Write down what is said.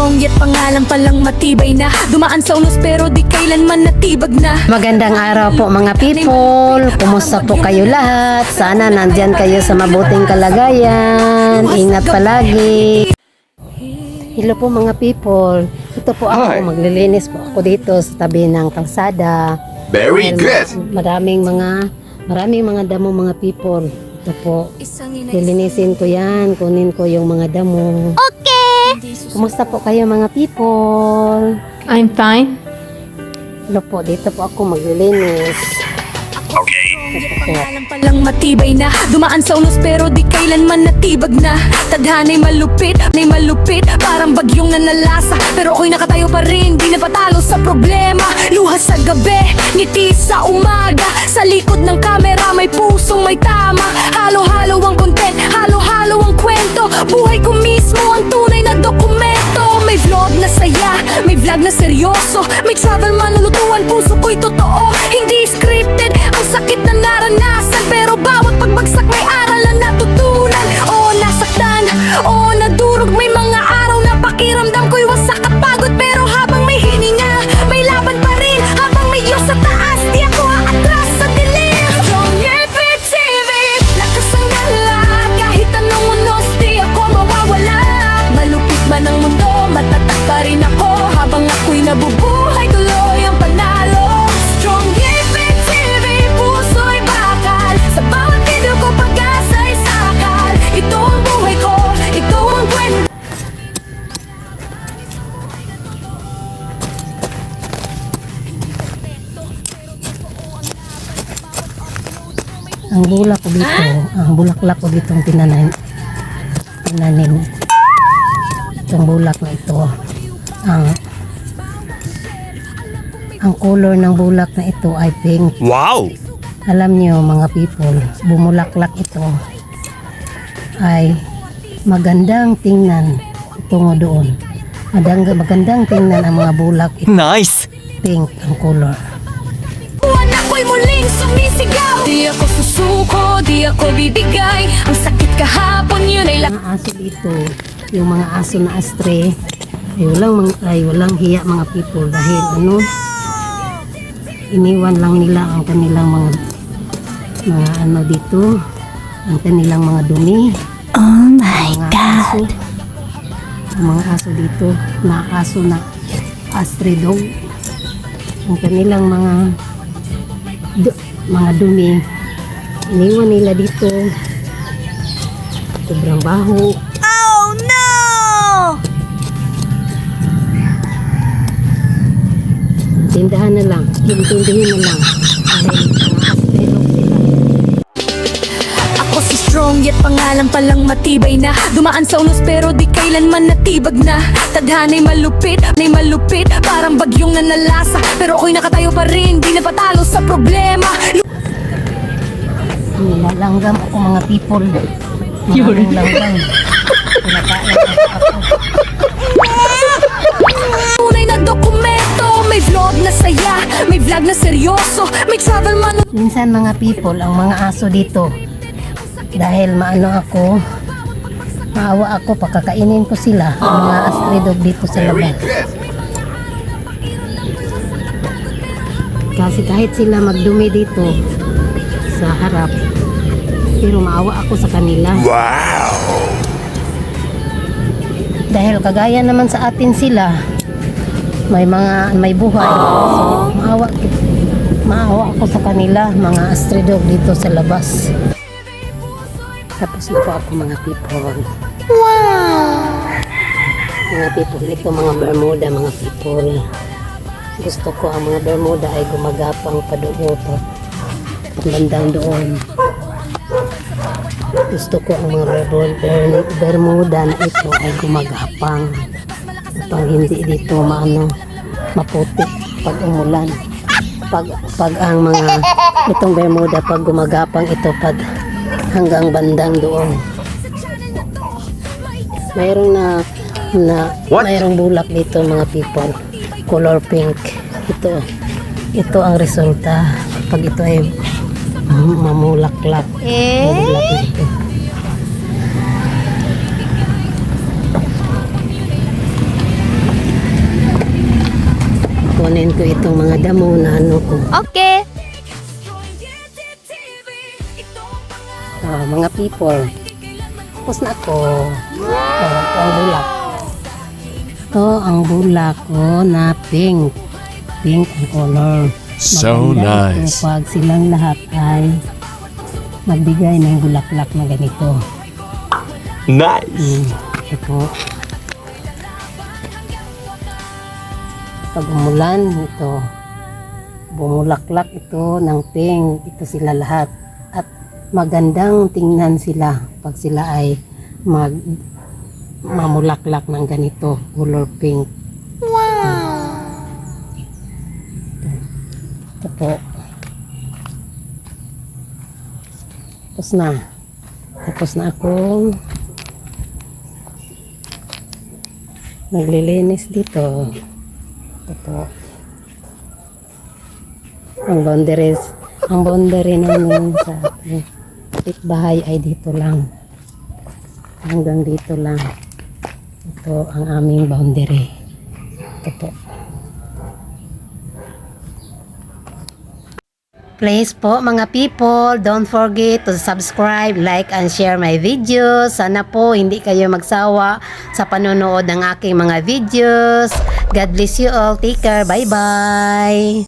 strong yet pangalan palang matibay na. Dumaan sa unos pero di kailanman natibag na. Magandang araw po mga people. Kumusta po kayo lahat? Sana nandyan kayo sa mabuting kalagayan. Ingat palagi. Hello po mga people. Ito po ako, maglilinis po ako dito sa tabi ng kalsada. Very good. Maraming mga damo mga people. Ito po, lilinisin ko yan. Kunin ko yung mga damo. Kumusta po kayo mga people? I'm fine. Hello po, dito po ako maglilinis. Pangalan palang matibay na. Dumaan sa unos pero di kailanman natibag na. Tadhana'y malupit, parang bagyong nanalasa. Pero ako'y nakatayo pa rin, di napatalo sa problema. Luha sa gabi, ngiti sa umaga. Sa likod ng kamera may pusong may tama. Halo-halo ang content, halo-halo ang kwento. Buhay ko mismo ang tunay na dokumento. May vlog na saya, may vlog na seryoso. May travel manulutuan, puso ko'y totoo. Hindi scripted, ang sakit na naranasan. Pero bawat pagbagsak may aral na natutunan. Oo, nasaktan, oo, nadurog. May mga araw na pakiramdam ko'y wasak at pagod. Pero habang may hininga, may laban pa rin. Habang may Diyos sa taas, di ako aatras sa dilim. Strong FTV, lakas ang gala. Kahit anong unos, di ako mawawala. Malupit man ang mundo, matatak pa rin ako. Habang ako'y nabubuhay, tuloy ang panalo. Strong FTV, puso'y bakal. Sa bawat video ko, pag-asa'y sakal. Ito ang buhay ko, ito ang kwento. Ang bulak ko dito, ang bulaklak ko dito ang tinanim. Itong bulak na ito, ang color ng bulak na ito ay pink. Wow! Alam niyo mga people, bumulaklak ito ay magandang tingnan tungo doon. Magandang tingnan ang mga bulak. Nice! Pink ang color. Buwan ako'y muling sumisigaw. Di ako susuko, di ako bibigay. Ang sakit kahapon yun ay Mga aso dito, yung mga aso na astre, ay walang hiya mga people dahil iniwan lang nila ang kanilang mga dito, ang kanilang mga dumi. Oh my God! Ang mga aso dito, na aso na astre dog, ang kanilang mga dumi, iniwan nila dito. Sobrang baho. oh no! Tindahan na lang, intindihin na lang. Dahil mga astre dog sila. Ako si strong yet pangalan palang matibay na. Dumaan sa unos pero di kailanman natibag na. Tadhana'y malupit, parang bagyong nanalasa. Pero ako'y nakatayo pa rin, di napatalo sa problema. Nilalanggam ako mga people. Maraming langgam. Pinakain ako. Tunay na dokumento, may vlog na saya, may vlog na seryoso, may travel man. Minsan mga people, ang mga aso dito, dahil maawa ako, pakakainin ko sila, ang mga stray dog dito sa labas. Kasi kahit sila magdumi dito sa harap, pero maawa ako sa kanila. Wow! Dahil kagaya naman sa atin sila, may buhay. So, maawa ako sa kanila, mga stray dog dito sa labas. Tapos na po ako mga people. Wow! Mga people, ito mga Bermuda mga people. Gusto ko ang mga Bermuda ay gumagapang pa doon pa bandang doon. Gusto ko ang mga Bermuda na ito ay gumagapang upang hindi dito maputik pag umulan. Pag ang mga itong Bermuda pag gumagapang ito pag hanggang bandang doon. Mayroong bulak dito mga people, color pink. Ito ang resulta pag ito ay mamulaklak. Mamulaklak ito. Puputulin ko itong mga damo na ano ko. Okay. Mga people. Tapos na ako. Ito ang bulak. Ito ang bulak ko na pink. Pink ang color. So Maganda ito nice. pag silang lahat ay magbigay ng bulaklak na ganito. Nice. Ito po. Pag umulan, ito. Bumulaklak ito ng pink. Ito sila lahat. At magandang tingnan sila pag sila ay mamulaklak ng ganito. Color pink. Ito po. Tapos na. Tapos na akong naglilinis dito. Ito po. Ang boundary namin sa bahay ay dito lang. Hanggang dito lang. Ito ang aming boundary. Ito po. Please po mga people, don't forget to subscribe, like, and share my videos. Sana po hindi kayo magsawa sa panonood ng aking mga videos. God bless you all. Take care. Bye-bye.